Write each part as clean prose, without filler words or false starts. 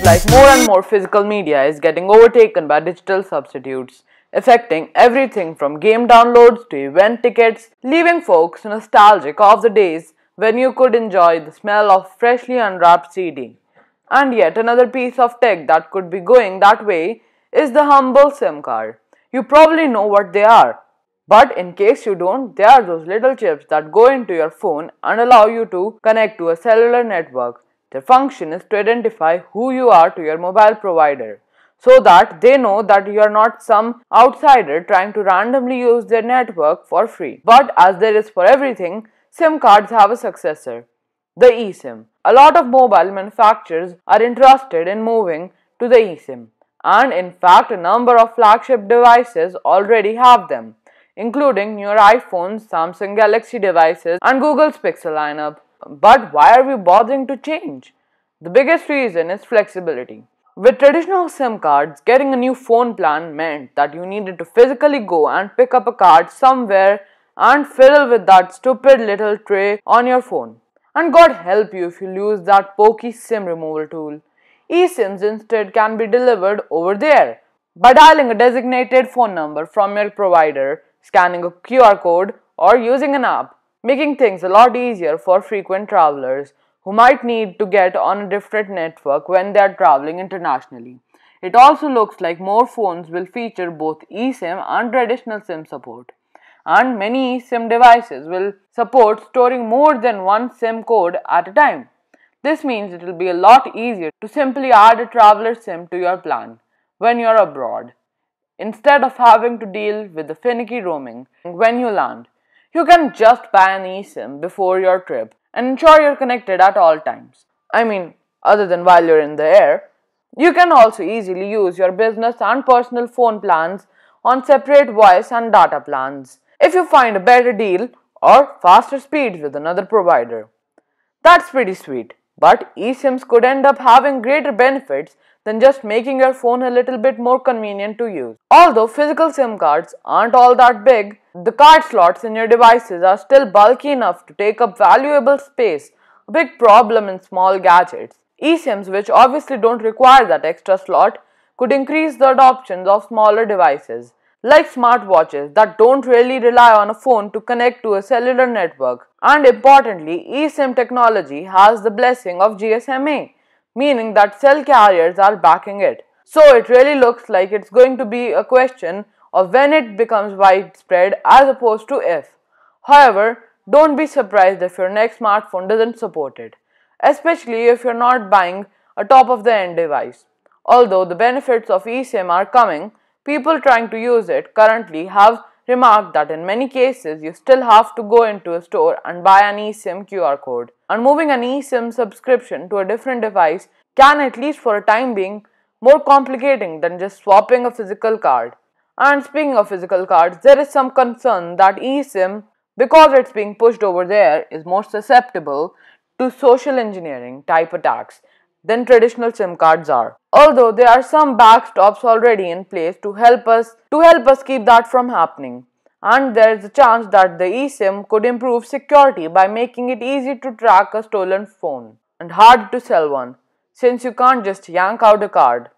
seems like more and more physical media is getting overtaken by digital substitutes, affecting everything from game downloads to event tickets, leaving folks nostalgic of the days when you could enjoy the smell of freshly unwrapped CD. And yet another piece of tech that could be going that way is the humble SIM card. You probably know what they are. But in case you don't, they are those little chips that go into your phone and allow you to connect to a cellular network. Their function is to identify who you are to your mobile provider, so that they know that you are not some outsider trying to randomly use their network for free. But as there is for everything, SIM cards have a successor, the eSIM. A lot of mobile manufacturers are interested in moving to the eSIM, and in fact a number of flagship devices already have them, including newer iPhones, Samsung Galaxy devices, and Google's Pixel lineup. But why are we bothering to change? The biggest reason is flexibility. With traditional SIM cards, getting a new phone plan meant that you needed to physically go and pick up a card somewhere and fiddle with that stupid little tray on your phone. And God help you if you lose that pokey SIM removal tool. eSIMs instead can be delivered over there by dialing a designated phone number from your provider, scanning a QR code, or using an app, making things a lot easier for frequent travelers who might need to get on a different network when they are traveling internationally. It also looks like more phones will feature both eSIM and traditional SIM support, and many eSIM devices will support storing more than one SIM code at a time. This means it will be a lot easier to simply add a traveler SIM to your plan when you are abroad, instead of having to deal with the finicky roaming when you land. You can just buy an eSIM before your trip and ensure you're connected at all times. Other than while you're in the air. You can also easily use your business and personal phone plans on separate voice and data plans if you find a better deal or faster speeds with another provider. That's pretty sweet, but eSIMs could end up having greater benefits than just making your phone a little bit more convenient to use. Although physical SIM cards aren't all that big, the card slots in your devices are still bulky enough to take up valuable space, a big problem in small gadgets. eSIMs, which obviously don't require that extra slot, could increase the adoption of smaller devices, like smartwatches that don't really rely on a phone to connect to a cellular network. And importantly, eSIM technology has the blessing of GSMA, meaning that cell carriers are backing it. So it really looks like it's going to be a question of when it becomes widespread as opposed to if. However, don't be surprised if your next smartphone doesn't support it, especially if you're not buying a top-of-the-end device. Although the benefits of eSIM are coming, people trying to use it currently have remarked that in many cases you still have to go into a store and buy an eSIM QR code. And moving an eSIM subscription to a different device can, at least for a time being, more complicating than just swapping a physical card. And speaking of physical cards, there is some concern that eSIM, because it's being pushed over there, is more susceptible to social engineering type attacks than traditional SIM cards are. Although there are some backstops already in place to help us keep that from happening. And there is a chance that the eSIM could improve security by making it easy to track a stolen phone and hard to sell one, since you can't just yank out a card.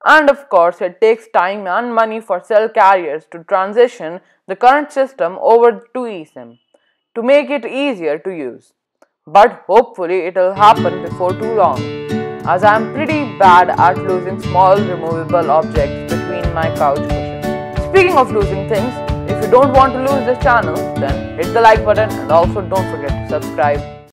And of course, it takes time and money for cell carriers to transition the current system over to eSIM to make it easier to use. But hopefully it will happen before too long, as I am pretty bad at losing small removable objects between my couch cushions. Speaking of losing things, if you don't want to lose this channel, then hit the like button and also don't forget to subscribe.